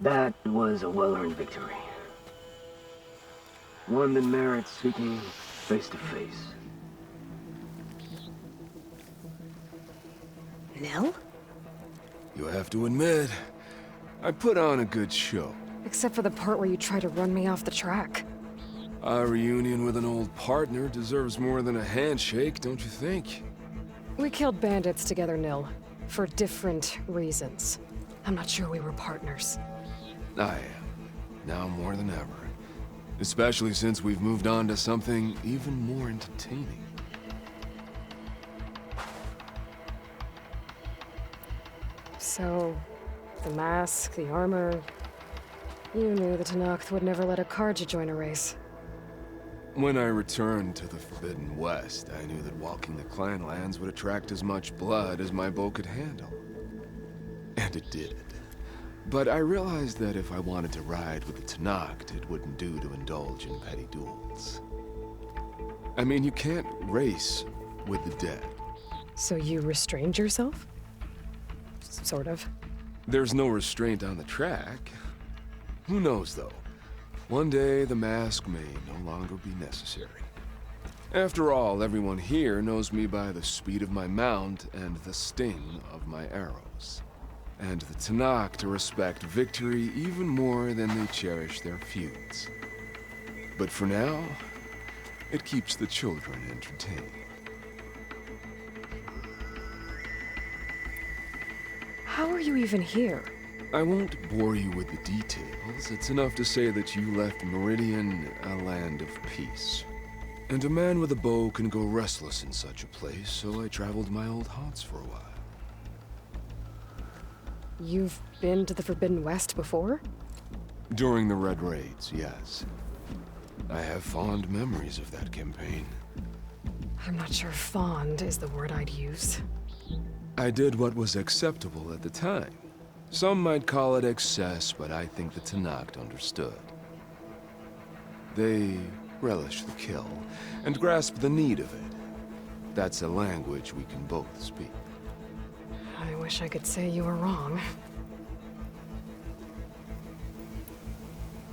That was a well-earned victory. One that merits speaking face to face. Nell? You have to admit, I put on a good show. Except for the part where you try to run me off the track. A reunion with an old partner deserves more than a handshake, don't you think? We killed bandits together, Nil. For different reasons. I'm not sure we were partners. I am. Now more than ever. Especially since we've moved on to something even more entertaining. So, the mask, the armor... You knew the Tenakth would never let a Karja join a race. When I returned to the Forbidden West, I knew that walking the clan lands would attract as much blood as my bow could handle. And it did. But I realized that if I wanted to ride with the Tenakth, it wouldn't do to indulge in petty duels. I mean, you can't race with the dead. So you restrained yourself? Sort of. There's no restraint on the track. Who knows, though? One day, the mask may no longer be necessary. After all, everyone here knows me by the speed of my mount and the sting of my arrows. And the Tenakth respect victory even more than they cherish their feuds. But for now, it keeps the children entertained. How are you even here? I won't bore you with the details. It's enough to say that you left Meridian a land of peace. And a man with a bow can go restless in such a place, so I traveled my old haunts for a while. You've been to the Forbidden West before? During the Red Raids, yes. I have fond memories of that campaign. I'm not sure fond is the word I'd use. I did what was acceptable at the time. Some might call it excess, but I think the Tenakth understood. They relish the kill, and grasp the need of it. That's a language we can both speak. I wish I could say you were wrong.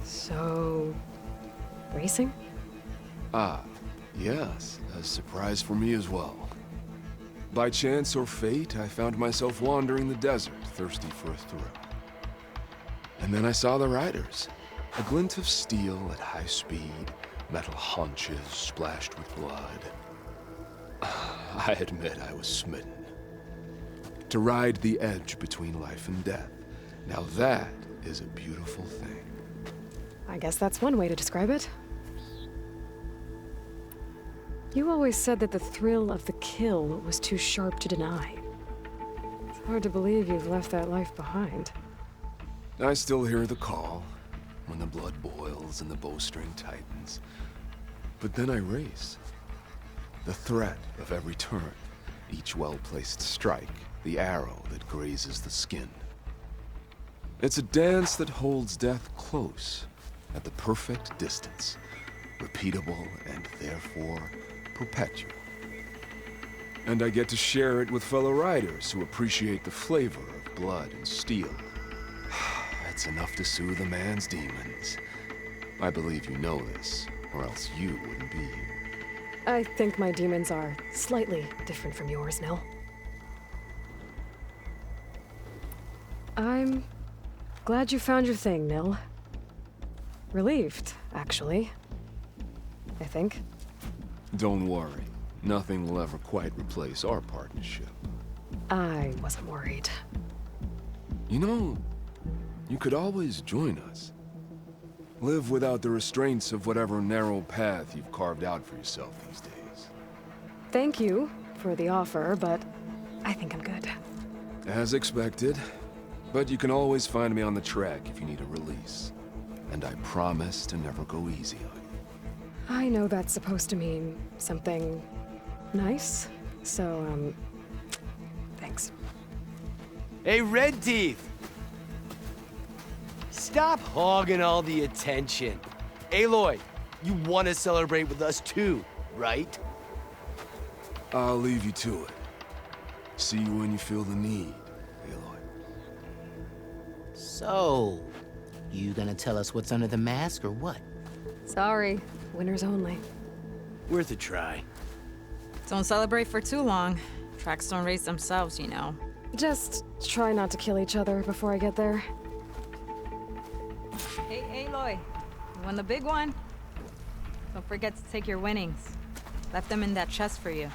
So... racing? Ah, yes, a surprise for me as well. By chance or fate, I found myself wandering the desert, thirsty for a thrill. And then I saw the riders. A glint of steel at high speed, metal haunches splashed with blood. I admit I was smitten. To ride the edge between life and death, now that is a beautiful thing. I guess that's one way to describe it. You always said that the thrill of the kill was too sharp to deny. It's hard to believe you've left that life behind. I still hear the call, when the blood boils and the bowstring tightens. But then I race. The threat of every turn, each well-placed strike, the arrow that grazes the skin. It's a dance that holds death close, at the perfect distance, repeatable and therefore perpetual. And I get to share it with fellow riders who appreciate the flavor of blood and steel. It's enough to soothe a man's demons. I believe you know this, or else you wouldn't be here. I think my demons are slightly different from yours, Nell. I'm glad you found your thing, Nil. Relieved, actually. I think. Don't worry. Nothing will ever quite replace our partnership. I wasn't worried. You know, you could always join us. Live without the restraints of whatever narrow path you've carved out for yourself these days. Thank you for the offer, but I think I'm good. As expected. But you can always find me on the track if you need a release. And I promise to never go easy on you. I know that's supposed to mean something nice, so, thanks. Hey, Red Teeth! Stop hogging all the attention. Aloy, you want to celebrate with us too, right? I'll leave you to it. See you when you feel the need, Aloy. So, You gonna tell us what's under the mask or what? Sorry, winners only. Worth a try. Don't celebrate for too long. Tracks don't race themselves, you know. Just try not to kill each other before I get there. Hey, Aloy. You won the big one? Don't forget to take your winnings. Left them in that chest for you.